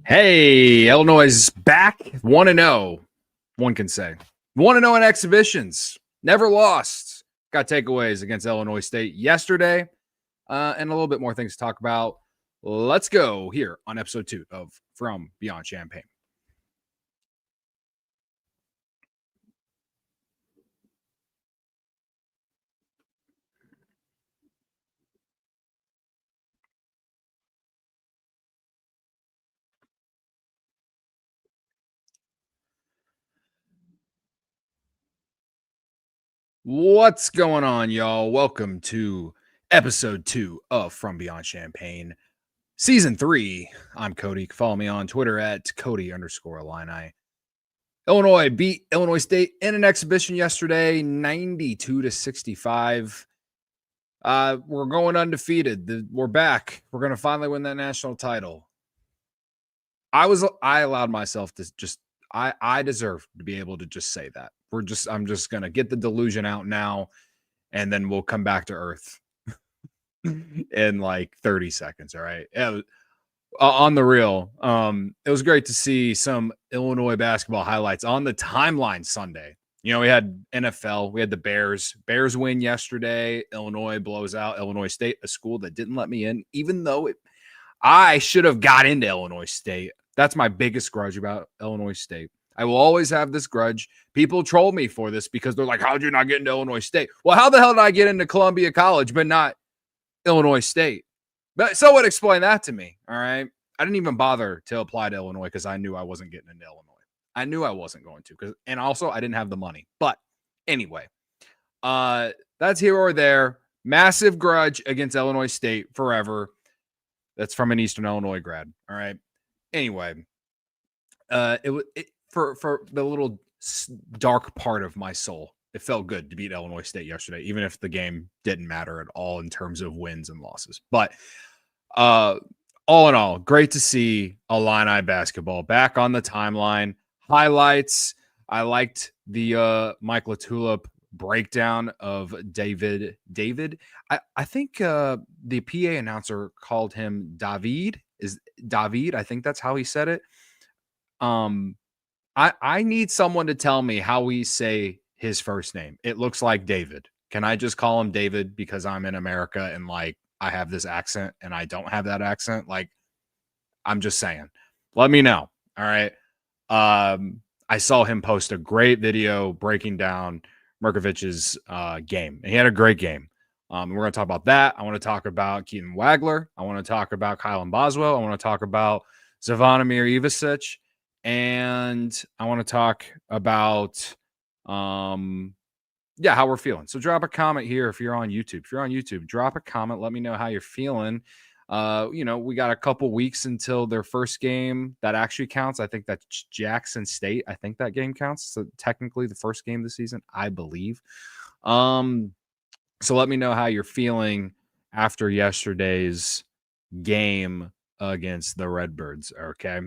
Hey, Illinois is back 1-0. One can say 1-0 in exhibitions. Never lost. Got takeaways against Illinois State yesterday, and a little bit more things to talk about. Let's go here on episode 2 of From Beyond Champaign. What's going on, y'all? Welcome to episode 2 of From Beyond Champaign, season 3. I'm Cody. Follow me on Twitter at Cody_Illini. Illinois beat Illinois State in an exhibition yesterday, 92-65. We're going undefeated. We're back. We're going to finally win that national title. I allowed myself to I deserve to be able to just say that. I'm just going to get the delusion out now, and then we'll come back to earth in like 30 seconds. All right. On the real, it was great to see some Illinois basketball highlights on the timeline Sunday. You know, we had NFL, we had the Bears win yesterday. Illinois blows out Illinois State, a school that didn't let me in, even though I should have got into Illinois State. That's my biggest grudge about Illinois State. I will always have this grudge. People troll me for this because they're like, how'd you not get into Illinois State? Well, how the hell did I get into Columbia College, but not Illinois State? But someone explain that to me, all right? I didn't even bother to apply to Illinois because I knew I wasn't getting into Illinois. I knew I wasn't going to, and also I didn't have the money. But anyway, that's here or there. Massive grudge against Illinois State forever. That's from an Eastern Illinois grad. All right. Anyway, for the little dark part of my soul, it felt good to beat Illinois State yesterday, even if the game didn't matter at all in terms of wins and losses. But all in all, great to see Illini basketball back on the timeline. Highlights. I liked the Mike LaTulip breakdown of David. I think the PA announcer called him David. Is David? I think that's how he said it. I need someone to tell me how we say his first name. It looks like David. Can I just call him David because I'm in America and like I have this accent and I don't have that accent? Like, I'm just saying. Let me know. All right. I saw him post a great video breaking down Mirkovic's game. And he had a great game. We're going to talk about that. I want to talk about Keaton Wagler. I want to talk about Kylan Boswell. I want to talk about Zvonimir Ivisic. And I want to talk about, how we're feeling. So drop a comment here if you're on YouTube. If you're on YouTube, drop a comment. Let me know how you're feeling. We got a couple weeks until their first game that actually counts. I think that's Jackson State. I think that game counts. So technically the first game of the season, I believe. So let me know how you're feeling after yesterday's game against the Redbirds. Okay.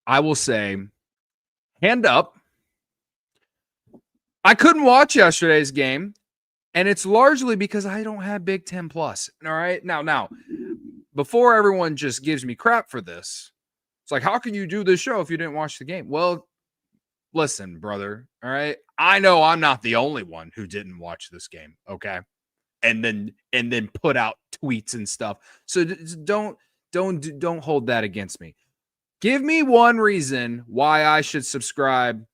I will say, hand up, I couldn't watch yesterday's game, and it's largely because I don't have Big Ten Plus. All right. Now, before everyone just gives me crap for this, it's like, how can you do this show if you didn't watch the game? Well, listen, brother. All right. I know I'm not the only one who didn't watch this game. Okay. And then put out tweets and stuff. So don't hold that against me. Give me one reason why I should subscribe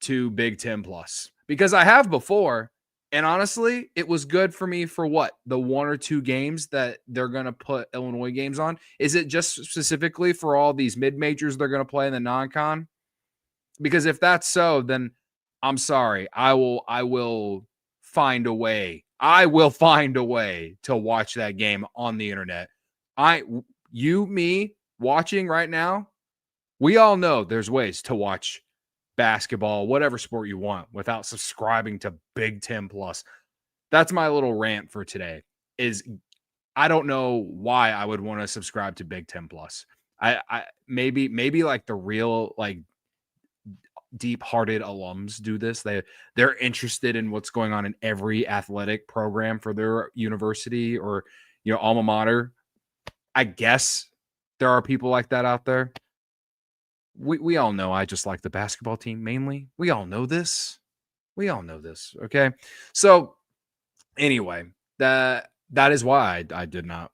to Big Ten Plus, because I have before. And honestly, it was good for me for what? The 1 or 2 games that they're going to put Illinois games on. Is it just specifically for all these mid-majors they're going to play in the non-con? Because if that's so, then I'm sorry. I will find a way. I will find a way to watch that game on the internet. Me watching right now, we all know there's ways to watch basketball, whatever sport you want, without subscribing to Big Ten Plus. That's my little rant for today. Is I don't know why I would want to subscribe to Big Ten Plus. I maybe like the real like deep-hearted alums do this. They're interested in what's going on in every athletic program for their university or alma mater. I guess there are people like that out there. We all know I just like the basketball team mainly. We all know this. Okay. So anyway, that is why I did not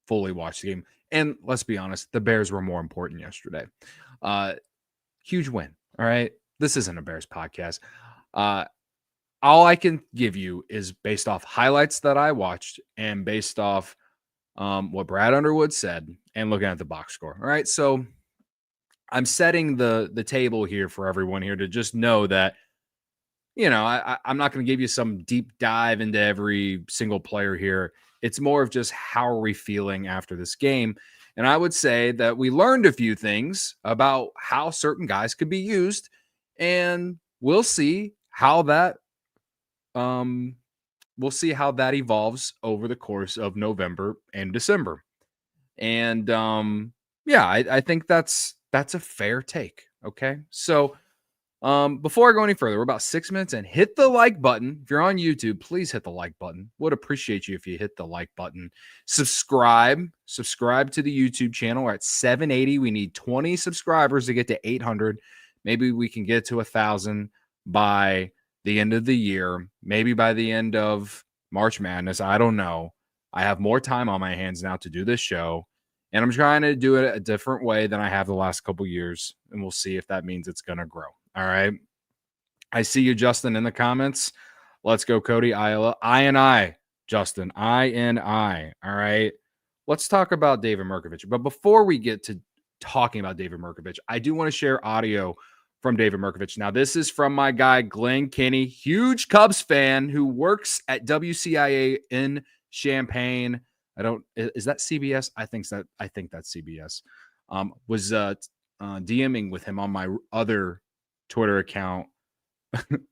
fully watch the game. And let's be honest, the Bears were more important yesterday. Huge win. All right. This isn't a Bears podcast. All I can give you is based off highlights that I watched and based off what Brad Underwood said and looking at the box score. All right. So I'm setting the table here for everyone here to just know that, I'm not going to give you some deep dive into every single player here. It's more of just how are we feeling after this game. And I would say that we learned a few things about how certain guys could be used, and we'll see how that evolves over the course of November and December. And I think that's a fair take. Okay. So before I go any further, we're about 6 minutes in. Hit the like button. If you're on YouTube, please hit the like button. Would appreciate you if you hit the like button. Subscribe to the YouTube channel. We're at 780. We need 20 subscribers to get to 800. Maybe we can get to 1,000 by the end of the year. Maybe by the end of March Madness. I don't know. I have more time on my hands now to do this show, and I'm trying to do it a different way than I have the last couple years, and we'll see if that means it's going to grow. All right. I see you, Justin, in the comments. Let's go, Cody. I, Justin. I. All right. Let's talk about David Mirkovic. But before we get to talking about David Mirkovic, I do want to share audio from David Mirkovic. Now, this is from my guy, Glenn Kinney, huge Cubs fan who works at WCIA in Champaign. Is that CBS? I think that's CBS. Was DMing with him on my other Twitter account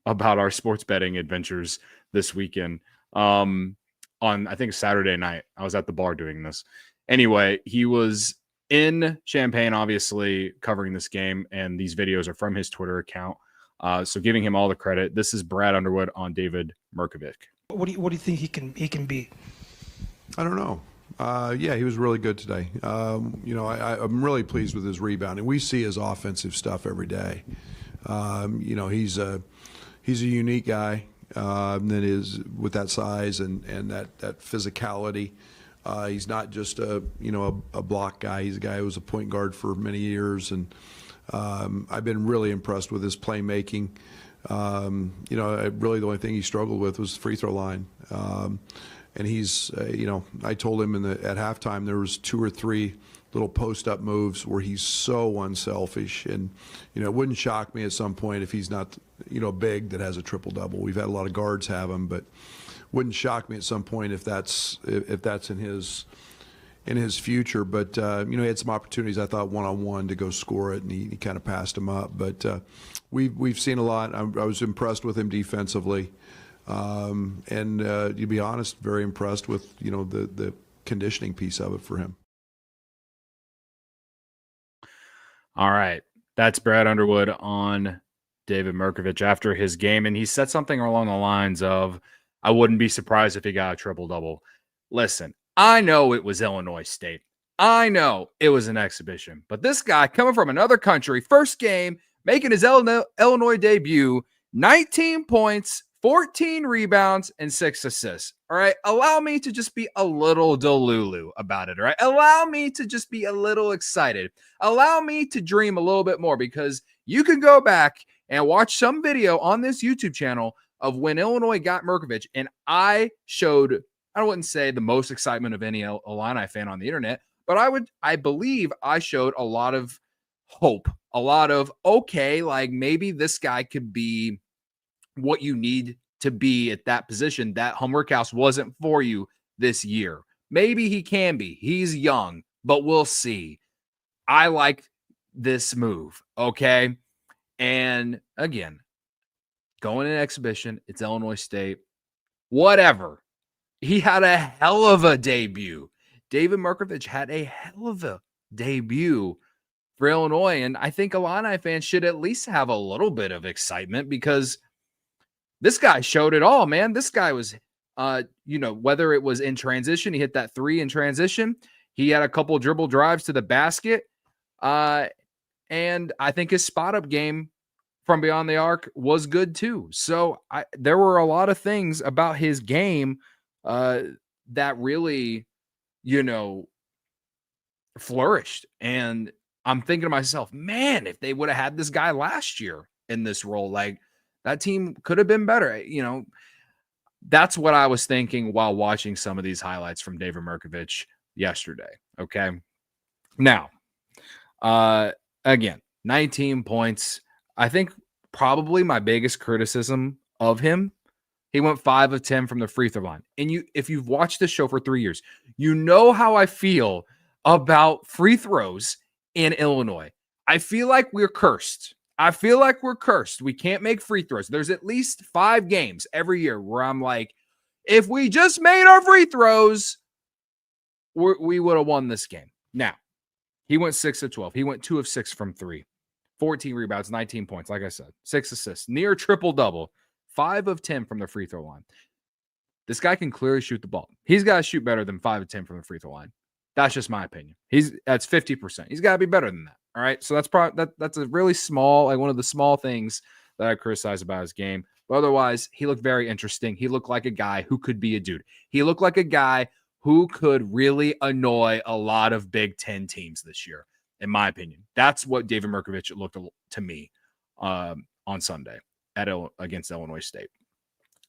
about our sports betting adventures this weekend. On I think Saturday night, I was at the bar doing this. Anyway, he was in Champaign, obviously covering this game, and these videos are from his Twitter account. So giving him all the credit. This is Brad Underwood on David Mirkovic. What do you think he can be? I don't know. Yeah, he was really good today. I'm really pleased with his rebounding. We see his offensive stuff every day. He's a unique guy that is with that size and that physicality. He's not just a block guy. He's a guy who was a point guard for many years, and I've been really impressed with his playmaking. Really the only thing he struggled with was the free throw line. And he's, I told him at halftime there was 2 or 3 little post-up moves where he's so unselfish. And, it wouldn't shock me at some point if he's not, big that has a triple-double. We've had a lot of guards have him, but wouldn't shock me at some point if that's in his future. But, he had some opportunities, I thought, one-on-one to go score it, and he kind of passed him up. But we've seen a lot. I was impressed with him defensively. And to be honest, very impressed with, the conditioning piece of it for him. All right. That's Brad Underwood on David Mirkovic after his game. And he said something along the lines of, I wouldn't be surprised if he got a triple-double. Listen, I know it was Illinois State. I know it was an exhibition. But this guy coming from another country, first game, making his Illinois debut, 19 points, 14 rebounds, and 6 assists. All right. Allow me to just be a little delulu about it. All right. Allow me to just be a little excited. Allow me to dream a little bit more, because you can go back and watch some video on this YouTube channel of when Illinois got Mirkovic. And I wouldn't say the most excitement of any Illini fan on the internet, but I believe I showed a lot of hope, a lot of, okay, like maybe this guy could be what you need to be at that position. That homework house wasn't for you this year. Maybe he can be. He's young, but we'll see. I like this move. Okay. And again, going in exhibition, it's Illinois State, whatever. He had a hell of a debut. David Mirkovic had a hell of a debut for Illinois. And I think Illini fans should at least have a little bit of excitement, because this guy showed it all, man. This guy was, whether it was in transition, he hit that 3 in transition. He had a couple dribble drives to the basket. And I think his spot-up game from beyond the arc was good too. So there were a lot of things about his game that really, flourished. And I'm thinking to myself, man, if they would have had this guy last year in this role, like that team could have been better. That's what I was thinking while watching some of these highlights from David Mirkovic yesterday. Okay. Now, again, 19 points. I think probably my biggest criticism of him, he went 5 of 10 from the free throw line. And if you've watched this show for 3 years, you know how I feel about free throws in Illinois. I feel like we're cursed. We can't make free throws. There's at least 5 games every year where I'm like, if we just made our free throws, we would have won this game. Now, he went 6 of 12. He went 2 of 6 from 3. 14 rebounds, 19 points. Like I said, 6 assists, near triple-double. 5 of 10 from the free throw line. This guy can clearly shoot the ball. He's got to shoot better than 5 of 10 from the free throw line. That's just my opinion. That's 50%. He's got to be better than that. All right. So that's a really small, like one of the small things that I criticize about his game. But otherwise, he looked very interesting. He looked like a guy who could be a dude. He looked like a guy who could really annoy a lot of Big Ten teams this year, in my opinion. That's what David Mirkovic looked to me on Sunday against Illinois State.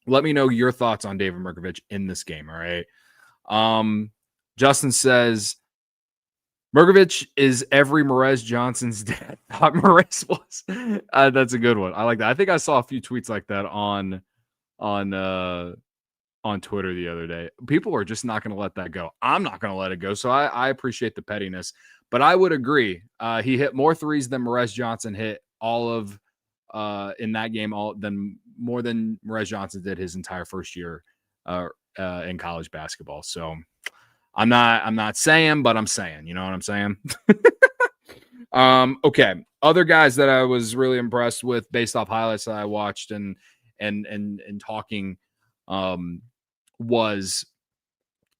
Let me know your thoughts on David Mirkovic in this game. All right. Justin says, Mirkovic is every Merez Johnson's dad thought Merez was. That's a good one. I like that. I think I saw a few tweets like that on Twitter the other day. People are just not going to let that go. I'm not going to let it go. So I appreciate the pettiness, but I would agree. He hit more threes than Merez Johnson hit all of in that game, more than Merez Johnson did his entire first year in college basketball. So I'm not saying, but I'm saying, you know what I'm saying? Okay. Other guys that I was really impressed with based off highlights that I watched and talking was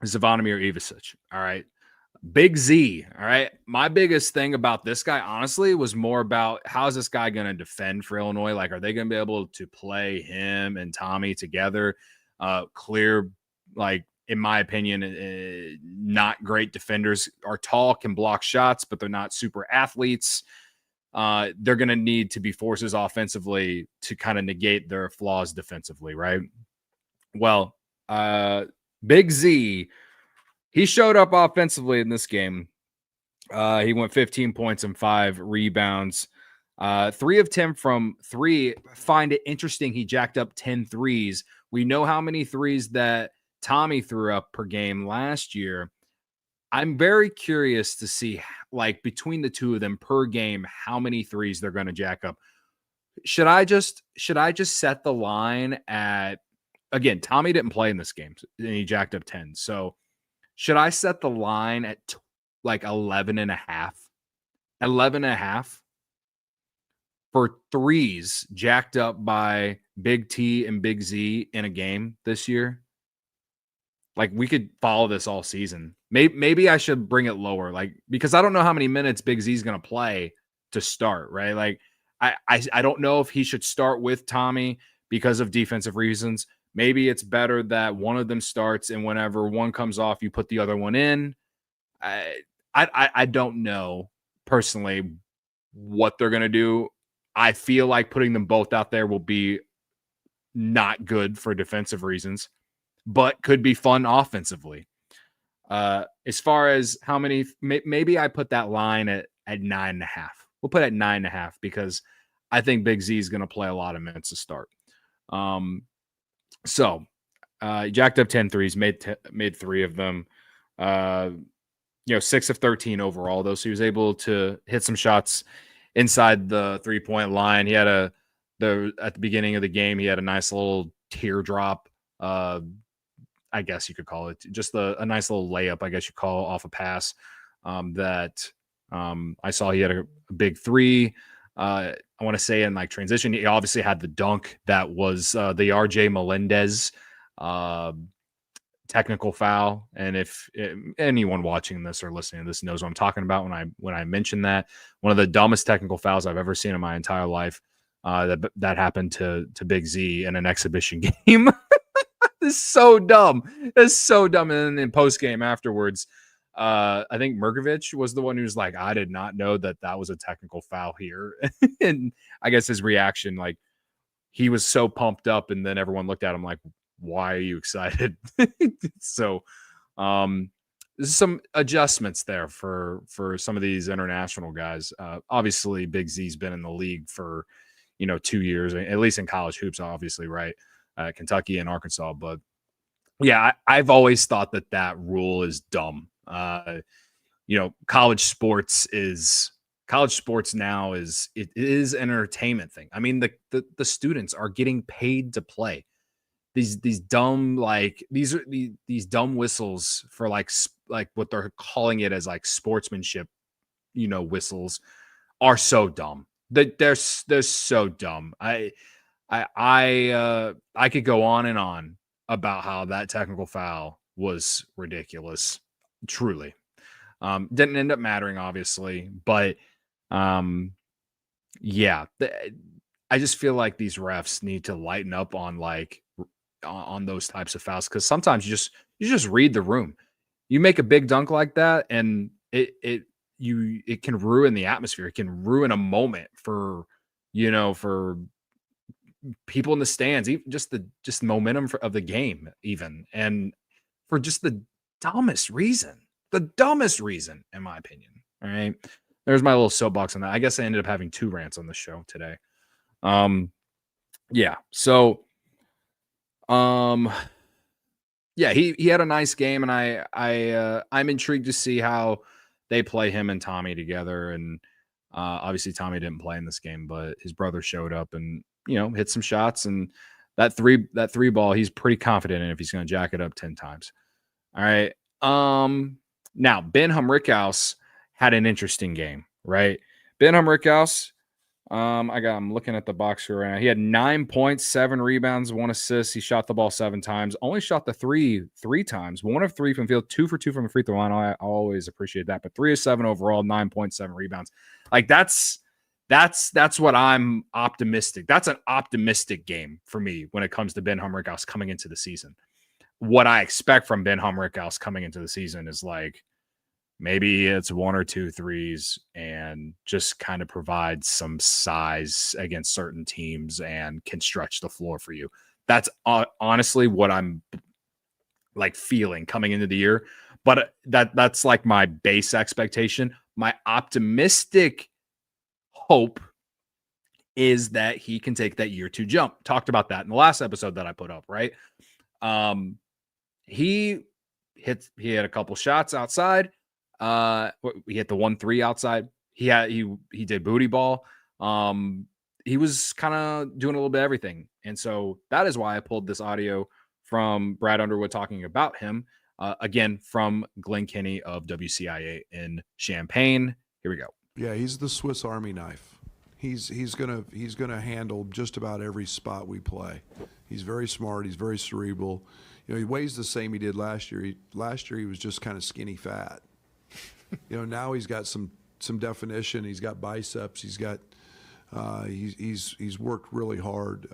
Zvonimir Ivisic. All right. Big Z. All right. My biggest thing about this guy, honestly, was more about how's this guy going to defend for Illinois? Like, are they going to be able to play him and Tommy together? Clear, like, in my opinion, not great defenders. Are tall, can block shots, but they're not super athletes. They're going to need to be forces offensively to kind of negate their flaws defensively, right? Well, Big Z, he showed up offensively in this game. He went 15 points and 5 rebounds. 3 of 10 from 3. Find it interesting. He jacked up 10 threes. We know how many threes that Tommy threw up per game last year. I'm very curious to see, like, between the two of them per game, how many threes they're going to jack up. Should I just set the line at, again, Tommy didn't play in this game and he jacked up 10. So should I set the line at like 11 and a half? 11 and a half for threes jacked up by Big T and Big Z in a game this year? Like, we could follow this all season. Maybe I should bring it lower, like, because I don't know how many minutes Big Z is going to play to start, right? Like, I don't know if he should start with Tommy because of defensive reasons. Maybe it's better that one of them starts, and whenever one comes off, you put the other one in. I don't know personally what they're going to do. I feel like putting them both out there will be not good for defensive reasons, but could be fun offensively. As far as how many, maybe I put that line at 9.5. We'll put it at 9.5 because I think Big Z is going to play a lot of minutes to start. So jacked up 10 threes, made 3 of them. 6 of 13 overall, though. So he was able to hit some shots inside the 3-point line. He had at the beginning of the game, he had a nice little teardrop. I guess you could call it just a nice little layup, I guess you call, off a pass that I saw. He had a big 3. I want to say in like transition, he obviously had the dunk that was the RJ Melendez technical foul. And if anyone watching this or listening to this knows what I'm talking about when I mention that, one of the dumbest technical fouls I've ever seen in my entire life, that happened to Big Z in an exhibition game. It's so dumb. It's so dumb. And then in post game afterwards, I think Mirkovic was the one who's like, I did not know that was a technical foul here. And I guess his reaction, like, he was so pumped up, and then everyone looked at him like, why are you excited? So there's some adjustments there for some of these international guys. Obviously, Big Z's been in the league for 2 years, at least in college hoops, obviously, right? Kentucky and Arkansas. But yeah, I've always thought that rule is dumb. College sports now is an entertainment thing. I mean, the students are getting paid to play. These dumb, like, these dumb whistles for like what they're calling it as like sportsmanship, whistles are so dumb. They're so dumb. I could go on and on about how that technical foul was ridiculous. Truly. Didn't end up mattering, obviously, but yeah, I just feel like these refs need to lighten up on on those types of fouls, because sometimes you just read the room. You make a big dunk like that, and it can ruin the atmosphere. It can ruin a moment for people in the stands, even just the momentum of the game, even, and for just the dumbest reason, in my opinion. All right, there's my little soapbox on that. I guess I ended up having 2 rants on the show today. Yeah, so yeah, he had a nice game, and I'm intrigued to see how they play him and Tommy together. And obviously Tommy didn't play in this game, but his brother showed up and hit some shots, and that three ball, he's pretty confident in if he's going to jack it up 10 times. All right. Now Ben Humrickhouse had an interesting game, right? Ben Humrickhouse, I'm looking at the box score right now. He had 9 points, 7 rebounds, 1 assist. He shot the ball 7 times, only shot the three times, 1 of 3 from field, 2 for 2 from the free throw line. I always appreciate that, but 3 of 7 overall, 9.7 rebounds. Like, that's what I'm optimistic. That's an optimistic game for me when it comes to Ben Humrickhouse coming into the season. What I expect from Ben Humrickhouse coming into the season is like, maybe it's 1 or 2 threes and just kind of provides some size against certain teams and can stretch the floor for you. That's honestly what I'm like feeling coming into the year. But that's like my base expectation. My optimistic hope is that he can take that year 2 jump. Talked about that in the last episode that I put up, right? He had a couple shots outside. He hit the 1-3 outside. He did booty ball. He was kind of doing a little bit of everything. And so that is why I pulled this audio from Brad Underwood talking about him, again, from Glenn Kinney of WCIA in Champaign. Here we go. Yeah, he's the Swiss Army knife. He's gonna handle just about every spot we play. He's very smart. He's very cerebral. He weighs the same he did last year. Last year he was just kind of skinny fat. Now he's got some definition. He's got biceps. He's got he's worked really hard.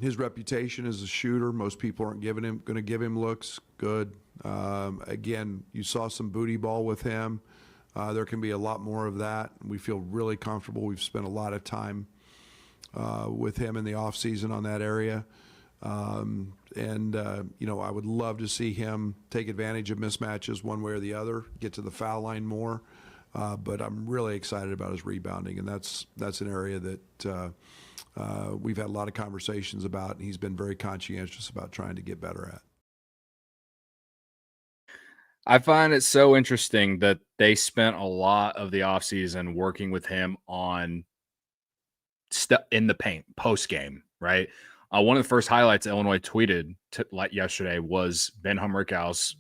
His reputation as a shooter, most people aren't going to give him looks. Good. Again, you saw some booty ball with him. There can be a lot more of that. We feel really comfortable. We've spent a lot of time with him in the off season on that area. I would love to see him take advantage of mismatches one way or the other, get to the foul line more. But I'm really excited about his rebounding, and that's an area that we've had a lot of conversations about, and he's been very conscientious about trying to get better at. I find it so interesting that they spent a lot of the offseason working with him on stuff in the paint post game, right? One of the first highlights Illinois tweeted yesterday was Ben Humrickhouse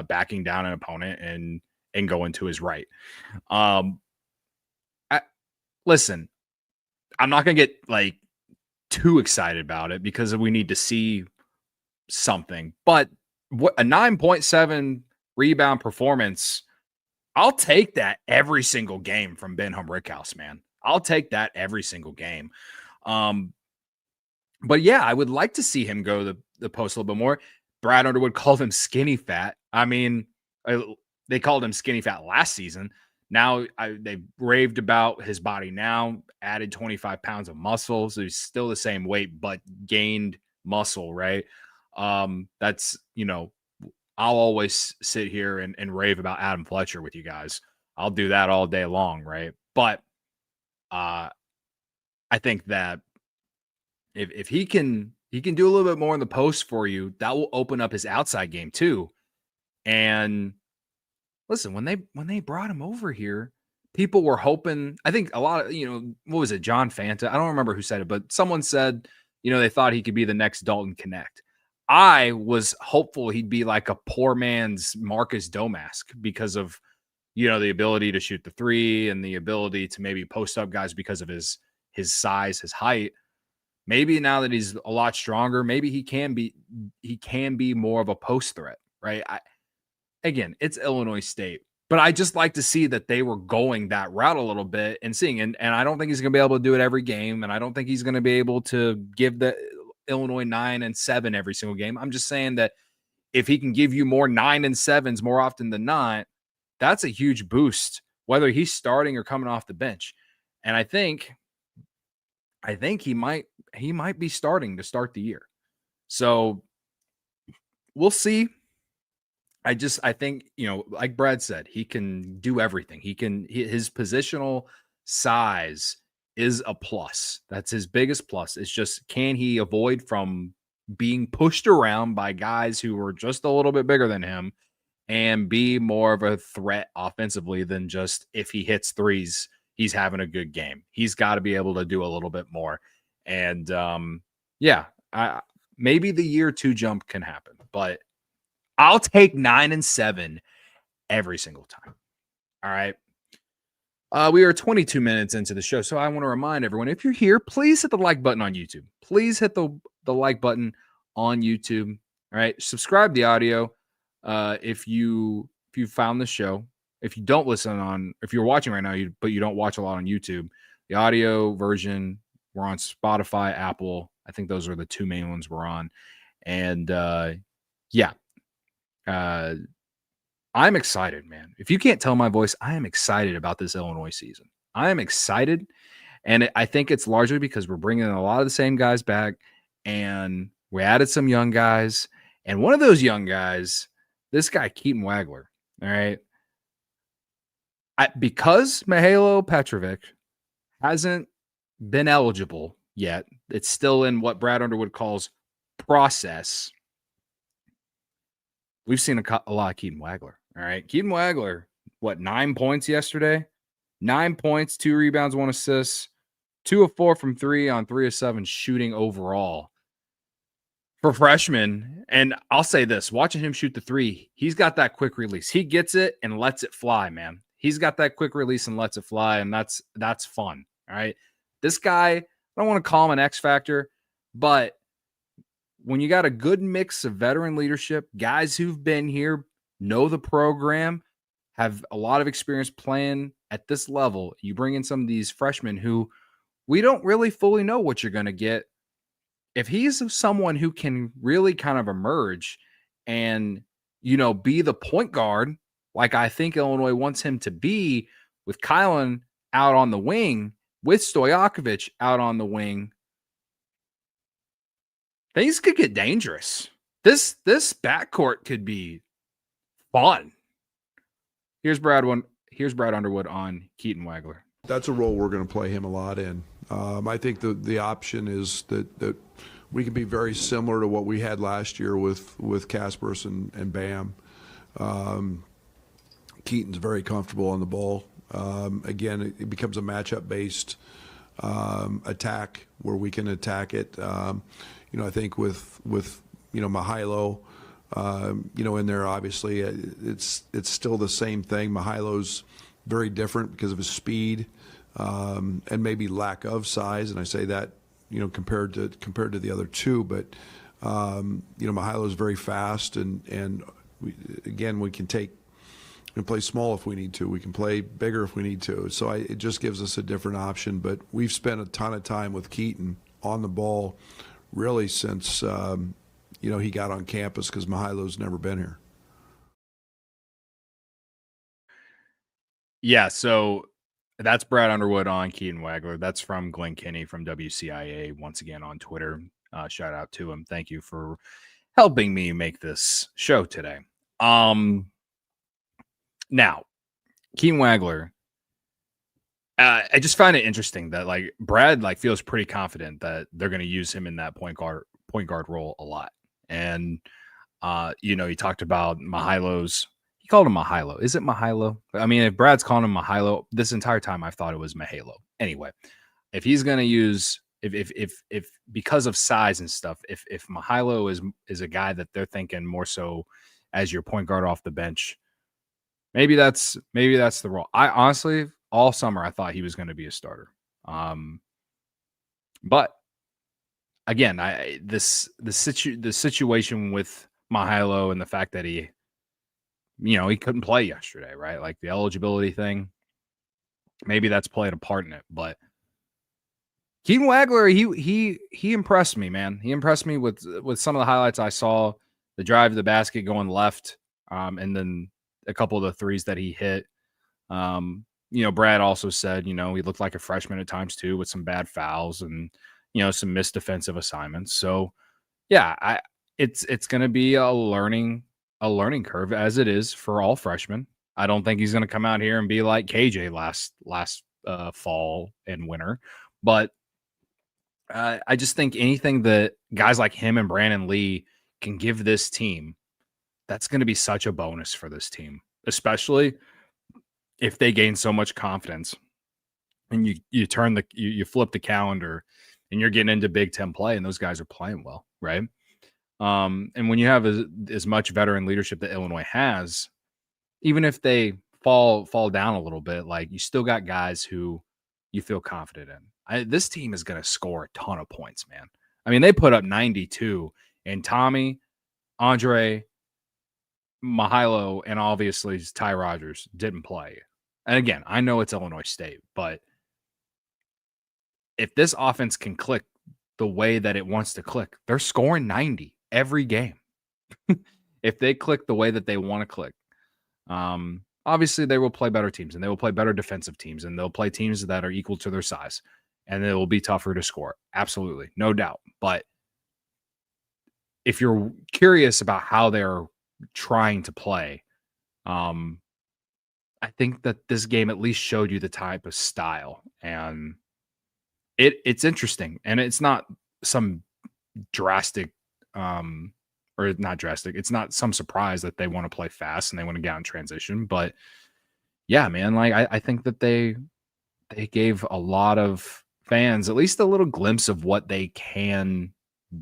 backing down an opponent and going to his right. Listen, I'm not going to get too excited about it because we need to see something, but what a 9.7 rebound performance. I'll take that every single game from Ben Rickhouse, man. I'll take that every single game. But yeah, I would like to see him go the post a little bit more. Brad Underwood called him skinny fat. I mean, they called him skinny fat last season. Now they raved about his body now, added 25 pounds of muscle. So he's still the same weight, but gained muscle, right? That's, I'll always sit here and rave about Adam Fletcher with you guys. I'll do that all day long, right? But I think that if he can do a little bit more in the post for you, that will open up his outside game too. And listen, when they brought him over here, people were hoping, I think a lot of, what was it, John Fanta? I don't remember who said it, but someone said, they thought he could be the next Dalton Connect. I was hopeful he'd be like a poor man's Marcus Domask because of, the ability to shoot the three and the ability to maybe post up guys because of his size, his height. Maybe now that he's a lot stronger, maybe he can be more of a post threat, right? Again, it's Illinois State, but I just like to see that they were going that route a little bit and seeing, and I don't think he's going to be able to do it every game, and I don't think he's going to be able to give the Illinois 9 and 7 every single game. I'm just saying that if he can give you more 9 and 7s more often than not, that's a huge boost, whether he's starting or coming off the bench. And I think he might be starting to start the year. So we'll see. I think, like Brad said, he can do everything. His positional size is a plus. That's his biggest plus. It's just, can he avoid from being pushed around by guys who are just a little bit bigger than him and be more of a threat offensively than just, if he hits threes, he's having a good game. He's got to be able to do a little bit more. And maybe the year 2 jump can happen, but I'll take 9 and 7 every single time. All right. We are 22 minutes into the show, so I want to remind everyone, if you're here, please hit the like button on YouTube. Please hit the like button on YouTube. All right. Subscribe the audio if you found the show. If you don't listen if you're watching right now, but you don't watch a lot on YouTube, the audio version, we're on Spotify, Apple. I think those are the 2 main ones we're on. And I'm excited, man. If you can't tell my voice, I am excited about this Illinois season. I am excited. And I think it's largely because we're bringing a lot of the same guys back, and we added some young guys. And one of those young guys, this guy, Keaton Wagler. All right. Because Mhailo Petrovic hasn't been eligible yet, it's still in what Brad Underwood calls process. We've seen a lot of Keaton Wagler. All right. Keaton Wagler, 9 points yesterday? 9 points, 2 rebounds, 1 assist, 2 of 4 from 3 on 3 of 7 shooting overall. For freshman, and I'll say this, watching him shoot the 3, he's got that quick release. He gets it and lets it fly, man. He's got that quick release and lets it fly, and that's fun. All right. This guy, I don't want to call him an X factor, but when you got a good mix of veteran leadership, guys who've been here, know the program, have a lot of experience playing at this level, you bring in some of these freshmen who we don't really fully know what you're going to get. If he's someone who can really kind of emerge and, be the point guard, like I think Illinois wants him to be, with Kylan out on the wing, with Stojakovic out on the wing, things could get dangerous. This backcourt could be fun. Here's Brad Underwood on Keaton Wagler. That's a role we're going to play him a lot in. I think the option is that we can be very similar to what we had last year with Kaspers and Bam. Keaton's very comfortable on the ball. Again, it becomes a matchup-based attack where we can attack it. I think with Mhailo, in there, obviously, it's still the same thing. Mihailo's very different because of his speed and maybe lack of size, and I say that compared to the other two. But Mhailo is very fast, and we can play small if we need to. We can play bigger if we need to. So it just gives us a different option. But we've spent a ton of time with Keaton on the ball, really since he got on campus, because Mhailo's never been here. Yeah, so that's Brad Underwood on Keaton Wagler. That's from Glenn Kinney from WCIA, once again on Twitter. Shout out to him. Thank you for helping me make this show today. Now, Keaton Wagler, I just find it interesting that Brad feels pretty confident that they're going to use him in that point guard role a lot. And he talked about Mhailo's. He called him Mhailo. Is it Mhailo? I mean, if Brad's calling him Mhailo, this entire time I thought it was Mhailo. Anyway, if he's going to use, if because of size and stuff, if Mhailo is a guy that they're thinking more so as your point guard off the bench, maybe that's the role. I honestly, all summer I thought he was going to be a starter. But again, the situation with Mhailo and the fact that he couldn't play yesterday, right? Like the eligibility thing, maybe that's played a part in it. But Keaton Wagler, he impressed me, man. He impressed me with some of the highlights I saw. The drive to the basket going left, and then a couple of the threes that he hit. Brad also said, he looked like a freshman at times too, with some bad fouls and some missed defensive assignments. So yeah, it's going to be a learning curve, as it is for all freshmen. I don't think he's going to come out here and be like KJ last fall and winter, but I just think anything that guys like him and Brandon Lee can give this team, that's going to be such a bonus for this team, especially if they gain so much confidence and you flip the calendar and you're getting into Big Ten play and those guys are playing well, right? And when you have as much veteran leadership that Illinois has, even if they fall down a little bit, you still got guys who you feel confident in. This team is going to score a ton of points, man. I mean, they put up 92, and Tommy, Andrej, Mhailo, and obviously Ty Rodgers didn't play. And again, I know it's Illinois State, but if this offense can click the way that it wants to click, they're scoring 90 every game. If they click the way that they want to click, obviously they will play better teams and they will play better defensive teams and they'll play teams that are equal to their size and it will be tougher to score. Absolutely. No doubt. But if you're curious about how they're trying to play, I think that this game at least showed you the type of style, and it's interesting, and it's not some drastic, or not drastic. It's not some surprise that they want to play fast and they want to get out in transition. But yeah, man, I think that they gave a lot of fans at least a little glimpse of what they can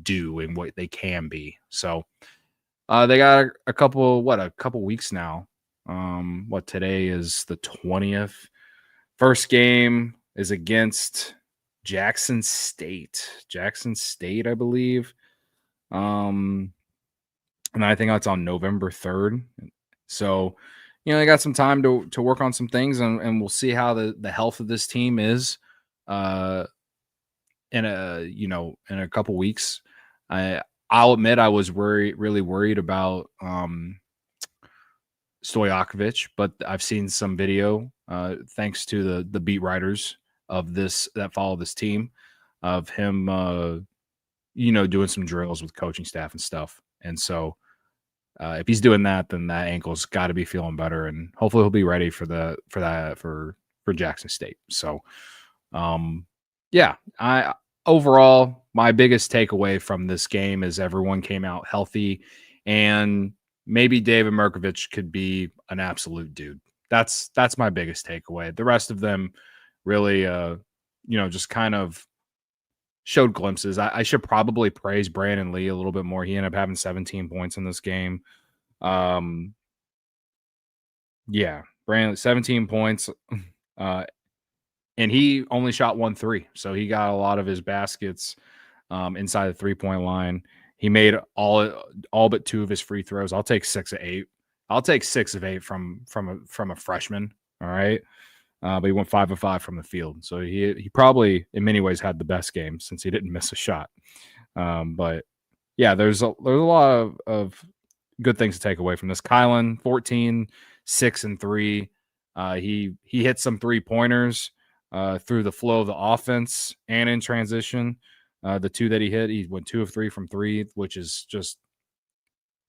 do and what they can be. So they got a couple weeks now. Today is the 20th. First game is against Jackson State, I believe. And I think that's on November 3rd. So, they got some time to work on some things, and we'll see how the health of this team is in a couple weeks. I'll admit I was really worried about Stojakovic, but I've seen some video thanks to the beat writers of that follow this team, of him doing some drills with coaching staff and stuff. And so if he's doing that, then that ankle's got to be feeling better, and hopefully he'll be ready for Jackson State. So overall, my biggest takeaway from this game is everyone came out healthy, and maybe David Mirkovic could be an absolute dude. That's my biggest takeaway. The rest of them really, just kind of showed glimpses. I should probably praise Brandon Lee a little bit more. He ended up having 17 points in this game. Brandon, 17 points. And he only shot 1 3. So he got a lot of his baskets inside the 3-point line. He made all but 2 of his free throws. I'll take 6 of 8. I'll take 6 of 8 from a freshman. All right. But he went 5 of 5 from the field. So he probably in many ways had the best game since he didn't miss a shot. But yeah, there's a lot of good things to take away from this. Kylan, 14, 6 and 3. He hit some 3-pointers through the flow of the offense and in transition. The 2 that he hit, he went 2 of 3 from 3, which is just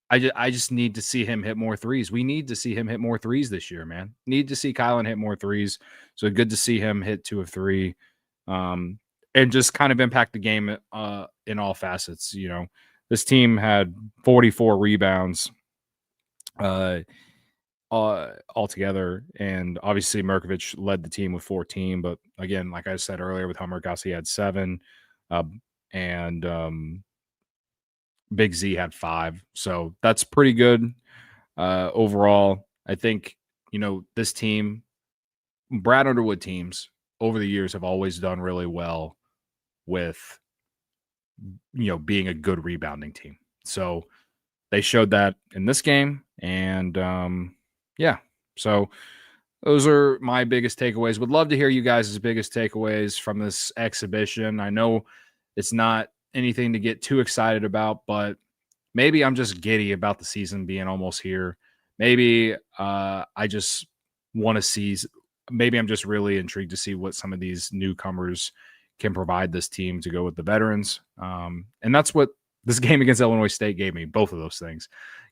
I just need to see him hit more threes. We need to see him hit more threes this year, man. Need to see Kylan hit more threes. So good to see him hit 2 of 3, and just kind of impact the game in all facets. You know, this team had 44 rebounds altogether, and obviously Mirkovic led the team with 14. But again, like I said earlier, with Hummergass, he had 7, and Big Z had 5. So that's pretty good overall. I think, you know, this team, Brad Underwood teams over the years have always done really well with, you know, being a good rebounding team. So they showed that in this game. And yeah, so those are my biggest takeaways. Would love to hear you guys' biggest takeaways from this exhibition. I know it's not anything to get too excited about, but maybe I'm just giddy about the season being almost here. Maybe I just want to see, maybe I'm just really intrigued to see what some of these newcomers can provide this team to go with the veterans. And that's what this game against Illinois State gave me, both of those things.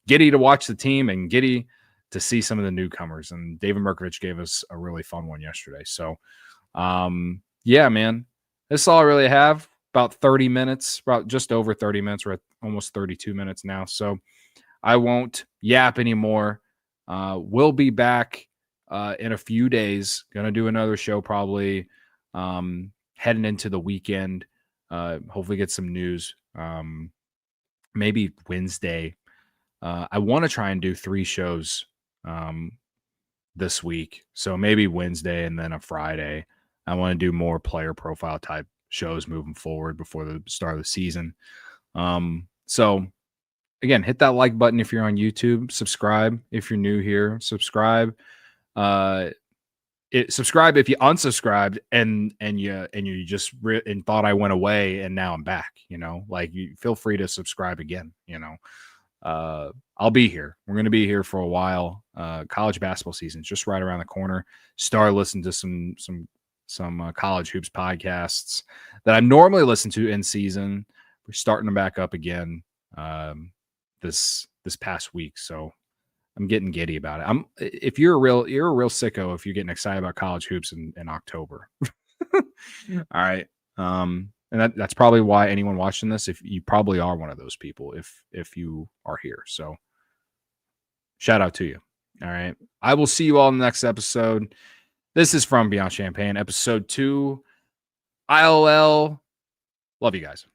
Giddy to watch the team and giddy to see some of the newcomers. And David Mirkovic gave us a really fun one yesterday. So, yeah, man, that's all I really have. About 30 minutes, about just over 30 minutes. We're at almost 32 minutes now. So I won't yap anymore. We'll be back in a few days. Going to do another show probably heading into the weekend. Hopefully get some news. Maybe Wednesday. I want to try and do 3 shows this week. So maybe Wednesday and then a Friday. I want to do more player profile type shows moving forward before the start of the season. So again, hit that like button if you're on YouTube. Subscribe if you're new here. Subscribe. Subscribe if you unsubscribed and you just and thought I went away and now I'm back. You know, like, you feel free to subscribe again. You know, I'll be here. We're going to be here for a while. College basketball season's just right around the corner. Start listening to some college hoops podcasts that I normally listen to in season. We're starting them back up again this past week. So I'm getting giddy about it. You're a real sicko if you're getting excited about college hoops in October. All right. And that's probably why anyone watching this, if you probably are one of those people, if you are here. So shout out to you. All right. I will see you all in the next episode. This is from Beyond Champaign, episode 2. ILL. Love you guys.